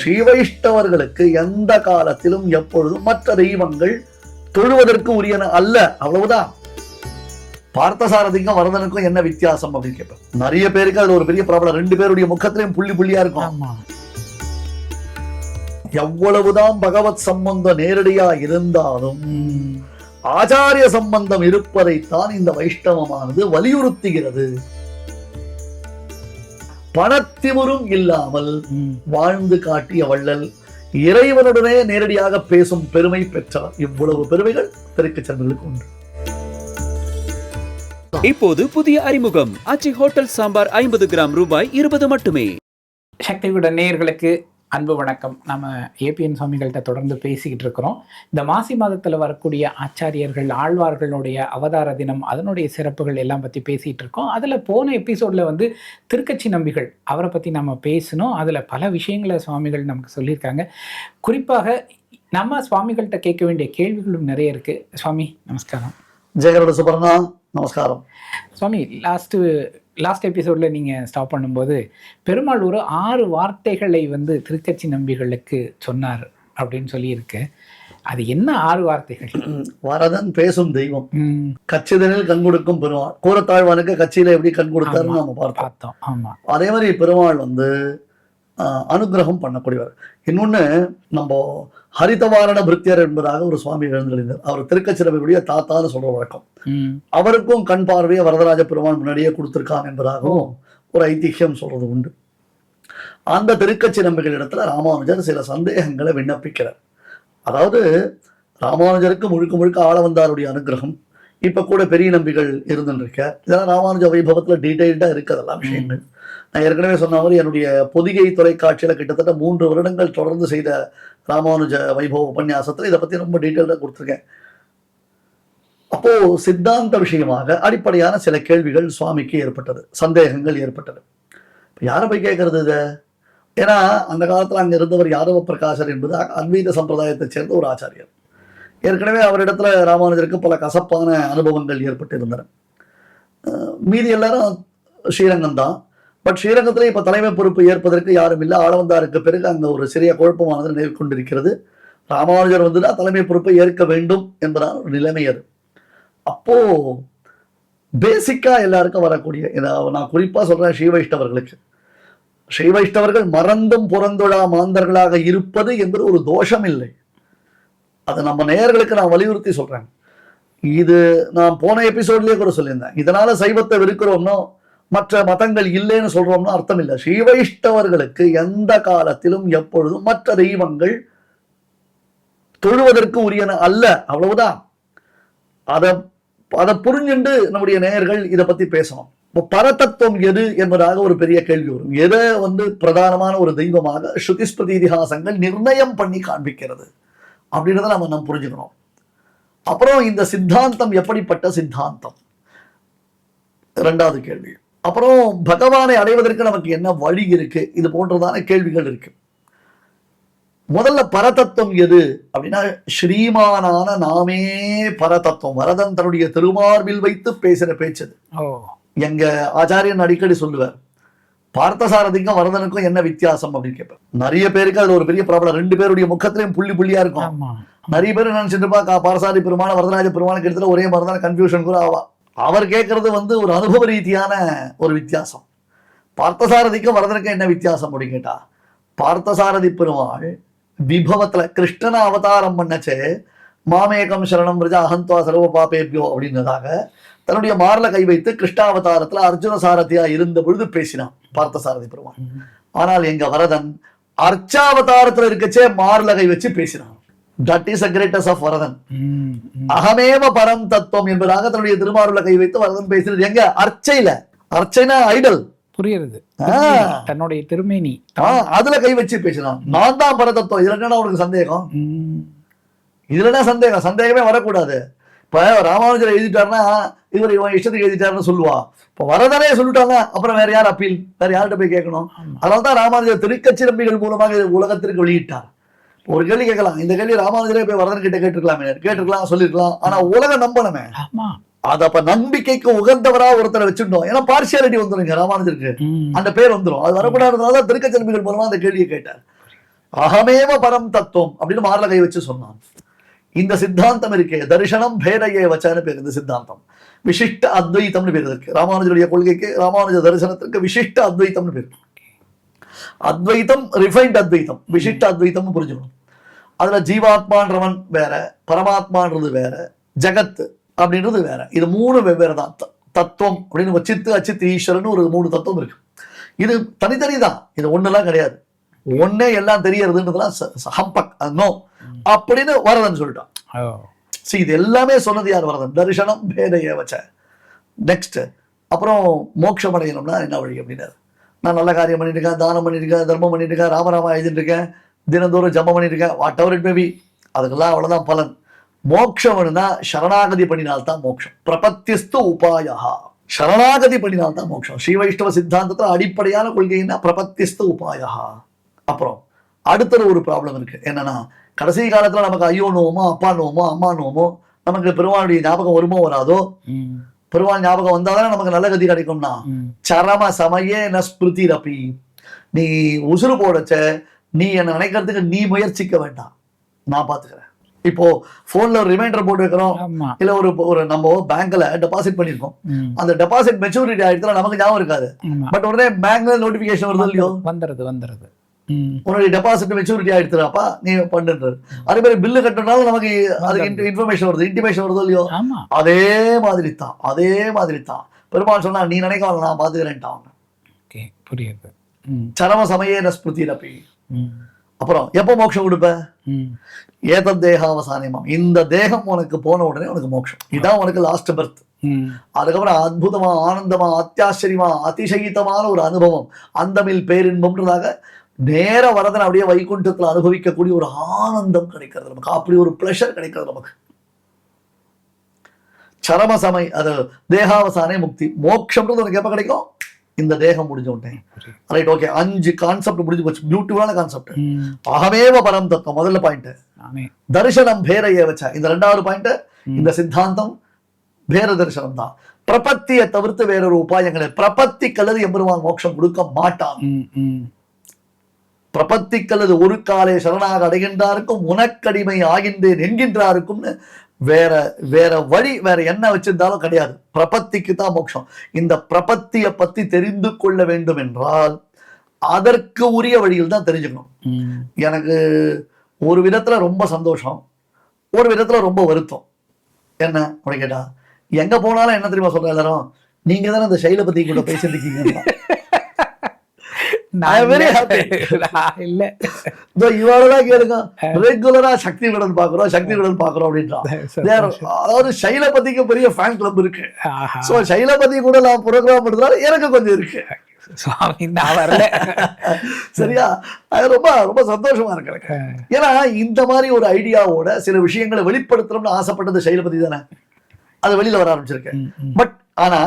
ஸ்ரீவைஷ்ணவர்களுக்கு எந்த காலத்திலும் எப்பொழுதும் மற்ற தெய்வங்கள் தொழுவதற்கு உரியன அல்ல, அவ்வளவுதான். பார்த்தசாரதிக்கும் வரதனுக்கும் என்ன வித்தியாசம் அப்படின்னு கேட்பேன். நிறைய பேருக்கு அதுல ஒரு பெரிய ப்ராப்ளம், ரெண்டு பேருடைய முகத்திலையும் புள்ளி புள்ளியா இருக்கும். எவ்வளவுதான் பகவத் சம்பந்தம் நேரடியா இருந்தாலும் ஆச்சாரிய சம்பந்தம் இருப்பதைத்தான் இந்த வைஷ்ணவமானது வலியுறுத்துகிறது. பணத்திமுறும் இல்லாமல் வாழ்ந்து காட்டிய வள்ளல், இறைவனுடனே நேரடியாக பேசும் பெருமை பெற்றார். இவ்வளவு பெருமைகள் திருக்கச்செல்வர்களுக்கு உண்டு. இப்போது புதிய அறிமுகம் ஆச்சி ஹோட்டல் சாம்பார் 50 கிராம் ரூபாய் 20 மட்டுமே. சக்தி விட நேயர்களுக்கு அன்பு வணக்கம். நம்ம ஏபிஎன் சுவாமிகள்கிட்ட தொடர்ந்து பேசிக்கிட்டு இருக்கிறோம். இந்த மாசி மாதத்தில் வரக்கூடிய ஆச்சாரியர்கள், ஆழ்வார்களுடைய அவதார தினம், அதனுடைய சிறப்புகள் எல்லாம் பற்றி பேசிகிட்டு இருக்கோம். அதில் போன எபிசோடில் திருக்கச்சி நம்பிகள் அவரை பற்றி நம்ம பேசணும். அதில் பல விஷயங்களை சுவாமிகள் நமக்கு சொல்லியிருக்காங்க. குறிப்பாக நம்ம சுவாமிகள்கிட்ட கேட்க வேண்டிய கேள்விகளும் நிறைய இருக்குது. சுவாமி நமஸ்காரம். ஜெயகரட சுபர்ணா நமஸ்காரம். சுவாமி, லாஸ்ட் எபிசோடில் நீங்கள் ஸ்டாப் பண்ணும்போது பெருமாள் ஒரு 6 வார்த்தைகளை திருக்கச்சி நம்பிகளுக்கு சொன்னார் அப்படின்னு சொல்லியிருக்கு. அது என்ன 6 வார்த்தைகள்? வரதன் பேசும் தெய்வம், கச்சிதனில் கண் கொடுக்கும் பெருமாள். கூரத்தாழ்வானுக்கு கட்சியில எப்படி கண் கொடுத்தாருன்னு நம்ம பார்த்தோம். ஆமா, அதே மாதிரி பெருமாள் அனுகிரகம் பண்ணக்கூடியவர். இன்னொன்னு, நம்ம ஹரிதவாரண பிருத்தியர் என்பதாக ஒரு சுவாமி எழுந்தெழுந்தார். அவர் திருக்கச்சிரமையுடைய தாத்தான்னு சொல்ற வழக்கம். அவருக்கும் கண் பார்வையை வரதராஜ பெருமாள் முன்னாடியே கொடுத்திருக்கான் என்பதாகவும் ஒரு ஐதிஹ்யம் சொல்றது உண்டு. அந்த திருக்கச்சி நம்பிகள் இடத்துல ராமானுஜர் சில சந்தேகங்களை விண்ணப்பிக்கிறார். அதாவது ராமானுஜருக்கு முழுக்க முழுக்க ஆளவந்தாருடைய அனுகிரகம் இப்ப கூட பெரிய நம்பிகள் இருந்துருக்க. இதெல்லாம் ராமானுஜ வைபவத்துல டீடைல்டா இருக்கிறதெல்லாம் விஷயங்கள். நான் ஏற்கனவே சொன்ன மாதிரி என்னுடைய பொதிகை தொலைக்காட்சியில கிட்டத்தட்ட 3 வருடங்கள் தொடர்ந்து செய்த ராமானுஜ வைபவ உபன்யாசத்துல இதை பத்தி ரொம்ப டீட்டெயில்டா கொடுத்துருக்கேன். அப்போ சித்தாந்த விஷயமாக அடிப்படையான சில கேள்விகள் சுவாமிக்கு ஏற்பட்டது, சந்தேகங்கள் ஏற்பட்டது. யாரை போய் கேட்கறது இதை? ஏன்னா அந்த காலத்துல அங்க இருந்தவர் யாதவ பிரகாசர் என்பது அத்வைத சம்பிரதாயத்தை சேர்ந்த ஒரு ஆச்சாரியர். ஏற்கனவே அவரிடத்துல ராமானுஜருக்கு பல கசப்பான அனுபவங்கள் ஏற்பட்டு இருந்தன. மீதி எல்லாரும் ஸ்ரீரங்கம் தான். பட் ஸ்ரீரங்கத்துல இப்ப தலைமை பொறுப்பு ஏற்பதற்கு யாரும் இல்லை. ஆளவந்தாருக்கு பிறகு அங்க ஒரு சிறிய குழப்பமானது நிகழ்கொண்டிருக்கிறது. ராமானுஜர் தான் தலைமை பொறுப்பை ஏற்க வேண்டும் என்பதான ஒரு நிலைமை அது. அப்போ பேசிக்கா எல்லாருக்கும் வரக்கூடிய, நான் குறிப்பா சொல்றேன், ஸ்ரீ வைஷ்ணவர்கள் மறந்தும் புறந்தொழா மாந்தர்களாக இருப்பது என்பது ஒரு தோஷம் இல்லை. அது நம்ம நேயர்களுக்கு நான் வலியுறுத்தி சொல்றேன். இது நான் போன எபிசோட்லயே கூட சொல்லியிருந்தேன். இதனால சைவத்தை வெறுக்கிறோம்னோ மற்ற மதங்கள் இல்லைன்னு சொல்றோம்னா அர்த்தம் இல்லை. ஸ்ரீ வைஷ்ணவர்களுக்கு எந்த காலத்திலும் எப்பொழுதும் மற்ற தெய்வங்கள் தொழுவதற்கு உரியன அல்ல, அவ்வளவுதான். அதை புரிஞ்சுண்டு நம்முடைய நேயர்கள் இதை பத்தி பேசணும். பரதத்துவம் எது என்பதாக ஒரு பெரிய கேள்வி வரும். எதை பிரதானமான ஒரு தெய்வமாக ஸ்ருதிஸ்மிருதி இதிகாசங்கள் நிர்ணயம் பண்ணி காண்பிக்கிறது அப்படின்றத நம்ம புரிஞ்சுக்கணும். அப்புறம் இந்த சித்தாந்தம் எப்படிப்பட்ட சித்தாந்தம், 2வது கேள்வி. அப்புறம் பகவானை அடைவதற்கு நமக்கு என்ன வழி இருக்கு, இது போன்றதான கேள்விகள் இருக்கு. முதல்ல பரதத்துவம் எது அப்படின்னா, ஸ்ரீமானான நாமே பரதத்துவம். வரதன் தன்னுடைய திருமார்பில் வைத்து பேசின பேச்சது. எங்க ஆச்சாரியன் அடிக்கடி சொல்லுவார், பார்த்தசாரதிக்கும் வரதனுக்கும் என்ன வித்தியாசம் அப்படின்னு கேட்பார். நிறைய பேருக்கு அதுல ஒரு பெரிய ப்ராப்ளம், 2 பேருடைய முகத்திலையும் புள்ளி புள்ளியா இருக்கும். நிறைய பேர் நினைச்சிட்டு பாரசாரி பெருமான வரதராஜ பெருமானுக்கு எடுத்துல ஒரே மாதிரிதான் கன்ஃபியூஷன் கூட ஆவா. அவர் கேட்கறது ஒரு அனுபவ ரீதியான ஒரு வித்தியாசம். பார்த்தசாரதிக்கும் வரதனுக்கும் என்ன வித்தியாசம் அப்படின்னு கேட்டா, பார்த்தசாரதி பெருமாள் விபவத்துல கிருஷ்ணனை அவதாரம் பண்ணச்சே மாமேகம் சரணம் பிரஜா அகந்த்வா சர்வ பாபேபியோ அப்படின்றதாக தன்னுடைய மார்ல கை வைத்து கிருஷ்ணாவதாரத்துல அர்ஜுன சாரதியா இருந்த பொழுது பேசினான் பார்த்தசாரதி பெருமாள். ஆனால் எங்க வரதன் அர்ச்சாவதாரத்துல இருக்கச்சே மார்ல கை வச்சு பேசினான். That is a greatest of Varadhan. அகமேவ பரம் தத்துவம் என்பதாக தன்னுடைய திருமார்ல கை வைத்து வரதன் பேசினது எங்க? அர்ச்சையில. அர்ச்சைனா ஐடல், புரியுது, தன்னுடைய திருமேனி, அதுல கை வச்சு பேசினான். நான் தான் பரதத்துவம். இதுல என்ன உனக்கு சந்தேகம்? இதுல என்ன சந்தேகம்? சந்தேகமே வரக்கூடாது. இப்ப ராமானுஜர் எழுதிட்டாருன்னா இவர் இவன் இஷ்டத்துக்கு எழுதிட்டாருன்னு சொல்லுவா. இப்ப வரதனே சொல்லிட்டாங்க, அப்புறம் வேற யார் அப்பீல்? வேற யார்கிட்ட போய் கேட்கணும்? அதனால்தான் ராமானுஜர் திருக்கச்சி நம்பிகள் மூலமாக உலகத்திற்கு வெளியிட்டார். ஒரு கேள்வி கேட்கலாம், இந்த கேள்வி ராமானுஜரே போய் வரதன் கிட்ட கேட்டிருக்கலாம், சொல்லிருக்கலாம். ஆனா உலகம் நம்பணுமே. அது அப்ப நம்பிக்கைக்கு உகந்தவரா ஒருத்தரை வச்சுட்டோம். ஏன்னா பார்சியாலிட்டி வந்துருங்க ராமானுஜருக்கு, அந்த பேர் வந்துடும். அது வரக்கூடாதுனால திருக்கச்சி நம்பிகள் மூலமா அந்த கேள்வியை கேட்டார். அகமேவ பரம் தத்துவம் அப்படின்னு மார்ல கை வச்சு சொன்னான். இந்த சித்தாந்தம் இருக்கே, தரிசனம் பேரையே வச்சான்னு பேர் இந்த சித்தாந்தம். விசிஷ்ட அத்வைத்தம்னு பேர் இருக்கு. ராமானுஜருடைய கொள்கைக்கு, ராமானுஜ தரிசனத்திற்கு விசிஷ்ட அத்வைத்தம்னு பேர். அத்வைத்தம் ரிஃபைன்ட் அத்வைத்தம், விசிஷ்ட அத்வைத்தம்னு புரிஞ்சுக்கணும். அதுல ஜீவாத்மான்றவன் வேற, பரமாத்மான்றது வேற, ஜகத் அப்படின்றது வேற. இது 3 வெவ்வேறு தான். தத்துவம் அப்படின்னு சித்து அச்சித்து ஈஸ்வரன் ஒரு 3 தத்துவம் இருக்கு. இது தனித்தனி தான், இது ஒண்ணுலாம் கிடையாது. ஒன்னே எல்லாம் தெரியறதுன்றதுலாம் ஹம்பக் நோ அப்படின்னு வரதன் சொல்லிட்டான். இது எல்லாமே சொன்னது யார்? வரதன். தரிசனம் பேதைய வச்ச. நெக்ஸ்ட் அப்புறம் மோட்சம் அடையணும்னா என்ன வழி அப்படின்னாரு. நான் நல்ல காரியம் பண்ணிட்டு இருக்கேன், தானம் பண்ணிட்டு இருக்கேன், தர்மம் பண்ணிட்டு இருக்கேன், ராமராமா எழுதிட்டு இருக்கேன், தினந்தோறும் ஜபம் பண்ணிட்டு இருக்கேன், வாட் எவர் இட் மேபி, அதுக்கெல்லாம் அவ்வளவுதான் பலன். மோட்சம் வேணும்னா சரணாகதி பண்ணினால்தான் மோட்சம். பிரபத்திஸ்து உபாயா, சரணாகதி பண்ணினால்தான் மோட்சம். ஸ்ரீ வைஷ்ணவ சித்தாந்தத்துல அடிப்படையான கொள்கைன்னா பிரபத்திஸ்து உபாயா. அப்புறம் அடுத்தது ஒரு ப்ராப்ளம் இருக்கு. என்னன்னா, கடைசி காலத்துல நமக்கு ஐயோ நோமோ, அப்பா நோமோ, அம்மா நோமோ, நமக்கு பெருமாளுடைய ஞாபகம் வருமோ வராதோ, பெருமாள் ஞாபகம் வந்தாதானே நமக்கு நல்ல கதி கிடைக்கும்னா, சரம சமயே நஸ்பிருதி ரப்பி, நீ உசுறு போடச்ச நீ என்ன நினைக்கிறதுக்கு நீ முயற்சிக்க வேண்டாம், நான் பாத்துக்கிறேன். இப்போ போன்ல ஒரு ரிமைண்டர் போட்டு வைக்கிறோம், இல்ல ஒரு நம்ம பேங்க்ல டெபாசிட் பண்ணிருக்கோம், அந்த டெபாசிட் மெச்சூரிட்டி ஆயிடுச்சுல நமக்கு ஞாபகம் இருக்காது. பட் உடனே பேங்க்ல நோட்டிபிகேஷன் வருது இல்லையோ, வந்துருது உன்னுடைய டெபாசிட் மெச்சூரிட்டி ஆயிடுச்சுப்பா நீ பண்ணுன்றது. அதே மாதிரி பில்லு கட்டினாலும் நமக்கு அதுக்கு இன்ஃபர்மேஷன் வருது, இன்டிமேஷன் வருது இல்லையோ. அதே மாதிரி தான் பெருமாள் சொன்னா, நீ நினைக்க நான் பாத்துக்கிறேன்ட்டான். புரியுது. சரம சமயே நஸ்பிருதி ரப்பி. அப்புறம் எப்ப மோட்சம் கொடுப்ப? ஏதத் தேகாவசானமாம், இந்த தேகம் உனக்கு போன உடனே உனக்கு மோட்சம். இதான் உனக்கு லாஸ்ட் பர்த். அதுக்கப்புறம் அற்புதமா, ஆனந்தமா, அத்தியாச்சரியமா, அதிசயித்தமான ஒரு அனுபவம், அந்தமில் பேரின்பம்ன்றதாக நேர வரதன் அப்படியே வைகுண்டத்துல அனுபவிக்கக்கூடிய ஒரு ஆனந்தம் கிடைக்கிறது நமக்கு. அப்படி ஒரு பிளஷர் கிடைக்கிறது நமக்கு. சரம சமை, அது தேகாவசானே முக்தி. மோட்சம்ன்றது உனக்கு எப்ப கிடைக்கும்? இந்த தேகம் முடிஞ்ச உடனே. Right, okay. 5 கான்செப்ட் முடிஞ்சு போச்சு. பியூட்டிஃபுல்லான கான்செப்ட். அகமேவ பரம் தத்துவம் முதல்ல பாயிண்ட். தரிசனம் பேரையே வச்சா இந்த 2வது பாயிண்ட். இந்த சித்தாந்தம் பேர தரிசனம் தான். பிரபத்தியை தவிர்த்து வேறொரு உபாயங்களை, பிரபத்தி கல்லது எம்பெருமான் மோட்சம் கொடுக்க மாட்டான். பிரபத்தி கல்லது ஒரு காலை சரணாக அடைகின்றாருக்கும் உனக்கடிமை ஆகின்றேன் என்கின்றாருக்கும் வேற வழி வேற என்ன வச்சிருந்தாலும் கிடையாது. பிரபத்திக்கு தான் மோட்சம். இந்த பிரபத்தியை பத்தி தெரிந்து கொள்ள வேண்டும் என்றால் அதற்கு உரிய வழியில் தான் தெரிஞ்சுக்கணும். எனக்கு ஒரு விதத்துல ரொம்ப சந்தோஷம், ஒரு விதத்துல ரொம்ப வருத்தம். என்ன அப்படி கேட்டா, எங்க போனாலும் என்ன தெரியுமா சொல்ற எல்லாரும், நீங்க தானே அந்த செயலை பத்தி கூட பேசிட்டு இருக்கீங்க. ரெகுலரா சக்தி விடன் பாக்குறோம் அப்படின்றான். அதாவது சைலபதிக்கு பெரிய ஃபேன் கிளப் இருக்கு. சோ சைலபதி கூட நான் ப்ரோக்ராம் பண்றதால எனக்கு கொஞ்சம் இருக்கு. சரியா? அது ரொம்ப ரொம்ப சந்தோஷமா இருக்கு. ஏன்னா இந்த மாதிரி ஒரு ஐடியாவோட சில விஷயங்களை வெளிப்படுத்தணும்னு ஆசைப்பட்டது சைலபதி தானே, அது வெளியில வர ஆரம்பிச்சிருக்கேன். பட் ஆனா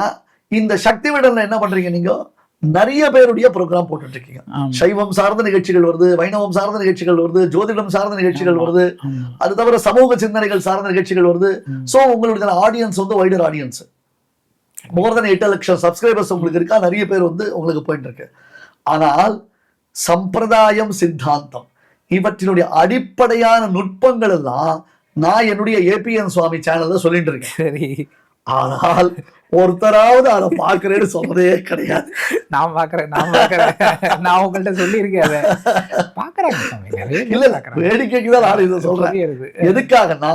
இந்த சக்தி விடன்ல என்ன பண்றீங்க, நீங்க நிறைய பேருடைய ப்ரோக்ராம் போட்டுட்டு இருக்கீங்க. சைவம் சார்ந்த நிகழ்ச்சிகள் வருது, வைணவம் சார்ந்த நிகழ்ச்சிகள் வருது, ஜோதிடம் சார்ந்த நிகழ்ச்சிகள் வருது, அது தவிர சமூக சிந்தனைகள் சார்ந்த நிகழ்ச்சிகள் வருது. சோ உங்களுடைய ஆடியன்ஸ் வந்து வைடர் ஆடியன்ஸ். மோர் தென் 8 லட்சம் சப்ஸ்கிரைபர்ஸ் உங்களுக்கு இருக்கா, நிறைய பேர் வந்து உங்களுக்கு போயிட்டு இருக்கு. ஆனால் சம்பிரதாயம், சித்தாந்தம் இவற்றினுடைய அடிப்படையான நுட்பங்கள் எல்லாம் நான் என்னுடைய ஏபிஎன் சுவாமி சேனல்ல சொல்லிட்டு இருக்கேன். சரி, ஆனால் ஒருத்தராவது அதை பாக்குறேன்னு சொல்றதே கிடையாது. நான் பாக்குறேன் நான் உங்கள்கிட்ட சொல்லியிருக்கேன். இல்ல வேடிக்கைக்குதான் நான் இதை சொல்றேன். எதுக்காகனா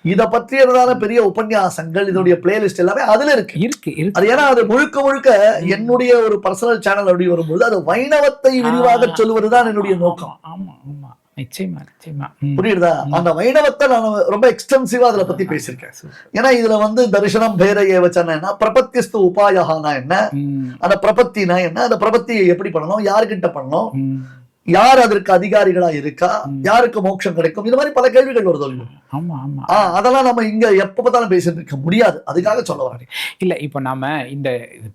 இதை பற்றியதான பெரிய உபன்யாசங்கள், இதோடைய பிளேலிஸ்ட் எல்லாமே அதுல இருக்கு. அது ஏன்னா அது முழுக்க முழுக்க என்னுடைய ஒரு பர்சனல் சேனல் அப்படி வரும்போது அது வைணவத்தை விரிவாக சொல்லுவதுதான் என்னுடைய நோக்கம். ஆமா ஆமா, நிச்சயமா நிச்சயமா. புரியுதா? அந்த வைணவத்தை நான் ரொம்ப எக்ஸ்டென்சிவா அதுல பத்தி பேசியிருக்கேன். ஏன்னா இதுல வந்து தரிசனம் பேரையே வச்சா பிரபத்திஸ்து உபாயகானா என்ன, அந்த பிரபத்தினா என்ன, அந்த பிரபத்தியை எப்படி பண்ணணும், யாருக்கிட்ட பண்ணணும், யார் அதற்கு அதிகாரிகளா இருக்கா, யாருக்கு மோட்சம் கிடைக்கும், இந்த மாதிரி பல கேள்விகள் வருது. அதெல்லாம் நம்ம இங்க எப்ப பார்த்தாலும் பேசிட்டு இருக்க முடியாது. அதுக்காக சொல்ல வரேன். இல்ல இப்ப நாம இந்த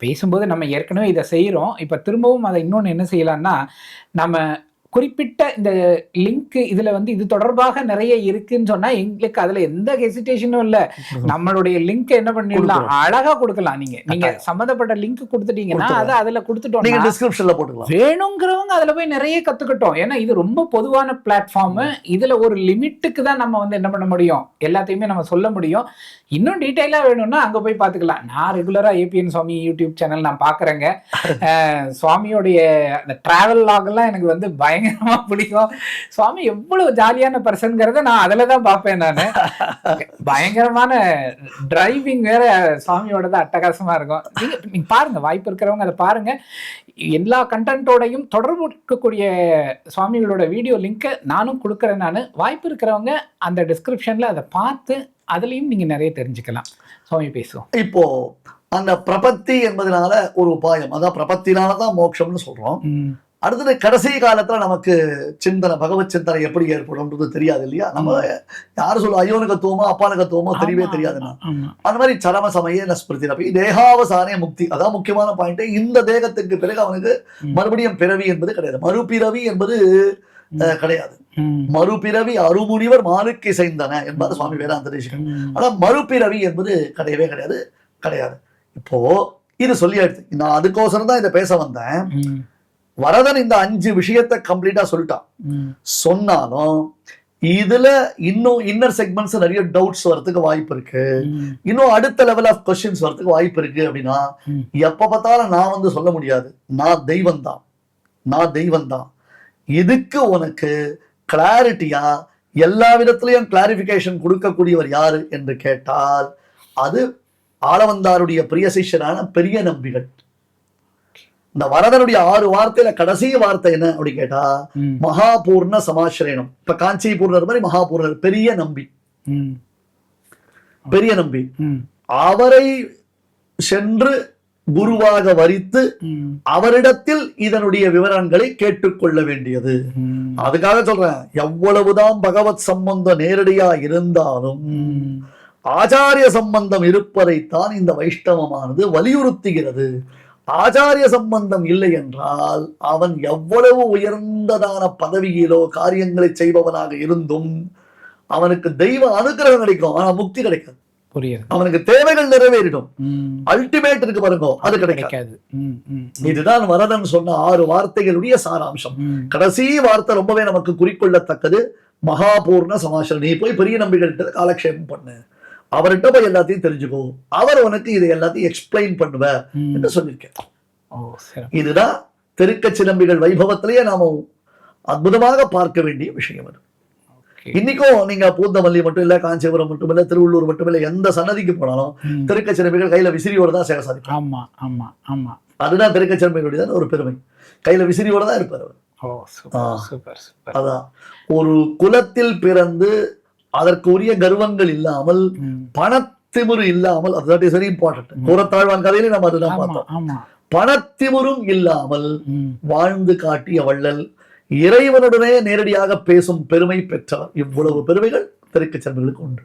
பேசும்போது நம்ம ஏற்கனவே இதை செய்யறோம். இப்ப திரும்பவும் அதை இன்னொன்னு என்ன செய்யலாம்னா, நம்ம குறிப்பிட்ட இந்த லிங்க் இதுல வந்து இது தொடர்பாக நிறைய இருக்குன்னு சொன்னா எங்களுக்கு அதுல எந்த ஹெசிடேஷனும் இல்ல. நம்மளுடைய லிங்க் என்ன பண்ணிடலாம், அழகா கொடுக்கலாம். நீங்க சம்பந்தப்பட்ட லிங்க் கொடுத்துட்டீங்கன்னா அதை அதுல கொடுத்துட்டோம், டிஸ்கிரிப்ஷன்ல போட்டுக்கலாம். வேணுங்கிறவங்க அதுல போய் நிறைய கத்துக்கிட்டோம். ஏன்னா இது ரொம்ப பொதுவான பிளாட்ஃபார்ம். இதுல ஒரு லிமிட்டுக்கு தான் நம்ம வந்து என்ன பண்ண முடியும், எல்லாத்தையுமே நம்ம சொல்ல முடியும். இன்னும் டீட்டெயிலா வேணும்னா அங்க போய் பாத்துக்கலாம். நான் ரெகுலரா ஏபிஎன் சுவாமி யூடியூப் சேனல் நான் பாக்குறேங்க. சுவாமியோடைய அந்த டிராவல் லாக் எல்லாம் எனக்கு வந்து பயங்கரமா பிடிக்கும். சுவாமி எவ்வளவு ஜாலியான பர்சன்கிறத நான் அதுலதான் பார்ப்பேன். நான் பயங்கரமான டிரைவிங் வேற சுவாமியோடது அட்டகாசமா இருக்கும். நீங்க பாருங்க, வாய்ப்பு இருக்கிறவங்க அதை பாருங்க. எல்லா கண்டென்ட்டோடையும் தொடர்பு இருக்கக்கூடிய சுவாமிகளோட வீடியோ லிங்க் நானும் கொடுக்குறேன். நான் வாய்ப்பு இருக்கிறவங்க அந்த டிஸ்கிரிப்ஷன்ல அதை பார்த்து அதுலயும் நீங்க நிறைய தெரிஞ்சுக்கலாம். சுவாமி பேசுவோம். இப்போ அந்த பிரபத்தி என்பதனால ஒரு உபாயம், அதான் பிரபத்தினாலதான் மோட்சம்னு சொல்றோம். அடுத்தது கடைசி காலத்துல நமக்கு சிந்தனை, பகவத் சிந்தனை எப்படி ஏற்படும்ன்றது தெரியாது இல்லையா? நம்ம யாரும் சொல்லுவோம் ஐயோனுகத்துவமோ அப்பானுகத்துவமோ தெரியவே தெரியாதுன்னா, அந்த மாதிரி சரம சமய ஸ்மிருதி தேகாவசானே முக்தி, அதான் முக்கியமான பாயிண்ட். இந்த தேகத்துக்கு பிறகு அவனுக்கு மறுபடியும் பிறவி என்பது கிடையாது, மறுபிறவி என்பது கிடையாது. மறுபிறவி அருமுனிவர் மானுக்கு இசைந்தன என்பது சுவாமி வேதாந்த தேசிகன். ஆனா மறுபிறவி என்பது கிடையவே கிடையாது. இப்போ இது சொல்லியாச்சு. நான் அதுக்கோசரம் தான் இதை பேச வந்தேன். வரதன் இந்த 5 விஷயத்தை கம்ப்ளீட்டா சொல்லிட்டான். சொன்னாலும் இதுல இன்னும் இன்னர் செக்மெண்ட்ஸ் நிறைய டவுட்ஸ் வரதுக்கு வாய்ப்பு இருக்கு. இன்னும் அடுத்த லெவல் ஆஃப் கொஸ்டின்ஸ் வரதுக்கு வாய்ப்பு இருக்கு. அப்படின்னா எப்ப பார்த்தாலும் நான் வந்து சொல்ல முடியாது நான் தெய்வம் தான். இதுக்கு உனக்கு கிளாரிட்டியா எல்லா விதத்திலையும் கிளாரிபிகேஷன் கொடுக்கக்கூடியவர் யாரு என்று கேட்டால் அது ஆளவந்தாருடைய பிரிய சிஷ்யரான பெரிய நம்பிகள். இந்த வரதனுடைய 6 வார்த்தையில கடைசி வார்த்தை என்ன அப்படி கேட்டா மகாபூர்ண சமாசிரயணம். இப்ப காஞ்சிபூர்ணர் மாதிரி மகாபூர்ணர் பெரிய நம்பி அவரை சென்று குருவாக வரித்து அவரிடத்தில் இதனுடைய விவரங்களை கேட்டுக்கொள்ள வேண்டியது. அதுக்காக சொல்றேன், எவ்வளவுதான் பகவத் சம்பந்தம் நேரடியா இருந்தாலும் ஆச்சாரிய சம்பந்தம் இருப்பதைத்தான் இந்த வைஷ்ணவமானது வலியுறுத்துகிறது. ஆச்சாரிய சம்பந்தம் இல்லை என்றால் அவன் எவ்வளவு உயர்ந்ததான பதவியிலோ காரியங்களை செய்பவனாக இருந்தும் அவனுக்கு தெய்வ அனுகிரகம் கிடைக்கும், ஆனா முக்தி கிடைக்காது. அவனுக்கு தேவைகள் நிறைவேறிடும், அல்டிமேட் இருக்கு பாருங்க, அது கிடைக்காது. இதுதான் வரதன் சொன்ன 6 வார்த்தைகளுடைய சாராம்சம். கடைசி வார்த்தை ரொம்பவே நமக்கு குறிக்கொள்ளத்தக்கது. மகாபூர்ண சமாசனம். நீ போய் பெரிய நம்பிக்கிட்ட காலக்ஷேபம் பண்ணு, அவர்கிட்ட போய் எல்லாத்தையும் தெரிஞ்சுக்கோ, அவர் உனக்கு இதை எல்லாத்தையும் எக்ஸ்பிளைன் பண்ணுவ என்று சொல்லியிருக்கேன். இதுதான் திருக்கச்சிலம்பிகள் வைபவத்திலேயே நாம அற்புதமாக பார்க்க வேண்டிய விஷயம். அது இன்னைக்கும் நீங்க பூந்தமல்லி மட்டும் இல்ல, காஞ்சிபுரம் மட்டும் இல்ல, திருவள்ளூர் மட்டும் இல்ல, எந்த சன்னதிக்கு போனாலும் திருக்கச்சிலம்பிகள் கையில விசிறியோட தான் சேவை சாதிப்பார். அதுதான் திருக்கச்சிலம்பிகளுடைய ஒரு பெருமை, கையில விசிறியோட தான் இருப்பார். அதான் ஒரு குலத்தில் பிறந்து அதற்கு உரிய கர்வங்கள் இல்லாமல், பணத்திமுறு இல்லாமல், அது வெரி இம்பார்ட்டன்ட். கூறத்தாழ்வான் கதையில நம்ம அதுதான் பார்த்தோம். பணத்திமுறும் இல்லாமல் வாழ்ந்து காட்டிய வள்ளல், இறைவனுடனே நேரடியாக பேசும் பெருமை பெற்றவர். இவ்வளவு பெருமைகள் திருக்கச்சிலம்பிகளுக்கு உண்டு.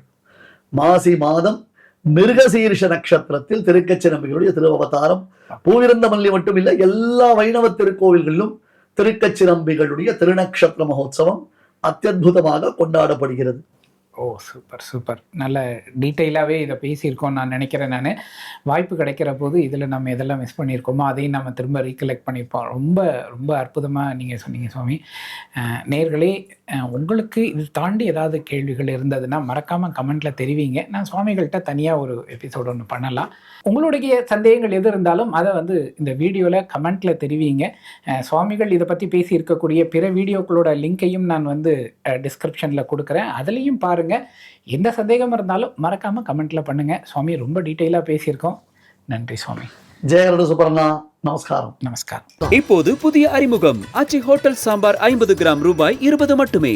மாசி மாதம் மிருகசீர்ஷ நட்சத்திரத்தில் திருக்கச்சிலம்பிகளுடைய திருவவதாரம். பூவிருந்தமல்லி மட்டும் இல்லை, எல்லா வைணவ திருக்கோவில்களிலும் திருக்கச்சிலம்பிகளுடைய திருநக்ஷத்திர மகோத்சவம் அத்தியுதமாக கொண்டாடப்படுகிறது. ஓ சூப்பர் சூப்பர், நல்ல டீட்டெயிலாகவே இதை பேசியிருக்கோம் நான் நினைக்கிறேன். நான் வாய்ப்பு கிடைக்கிற போது இதில் நம்ம எதெல்லாம் மிஸ் பண்ணியிருக்கோமோ அதையும் நம்ம திரும்ப ரீகலெக்ட் பண்ணியிருப்போம். ரொம்ப ரொம்ப அற்புதமாக நீங்கள் சொன்னீங்க சுவாமி. நேயர்களே, உங்களுக்கு இது தாண்டி ஏதாவது கேள்விகள் இருந்ததுன்னா மறக்காமல் கமெண்ட்டில் தெரிவிங்க. நான் சுவாமிகள்கிட்ட தனியாக ஒரு எபிசோடு ஒன்று பண்ணலாம். உங்களுடைய சந்தேகங்கள் எது இருந்தாலும் அதை வந்து இந்த வீடியோவில் கமெண்ட்டில் தெரிவிங்க. சுவாமிகள் இதை பற்றி பேசி இருக்கக்கூடிய பிற வீடியோக்களோட லிங்கையும் நான் வந்து டிஸ்கிரிப்ஷனில் கொடுக்குறேன், அதுலேயும் பாருங்கள். எந்த சந்தேகம் இருந்தாலும் மறக்காமல் கமெண்ட்டில் பண்ணுங்கள். சுவாமி ரொம்ப டீட்டெயிலாக பேசியிருக்கோம். நன்றி சுவாமி. ஜெயகரடு சுப்பரண்ணா, நமஸ்காரம். நமஸ்காரம். இப்போது புதிய அறிமுகம் ஆச்சி ஹோட்டல் சாம்பார் 50 கிராம் ரூபாய் 20 மட்டுமே.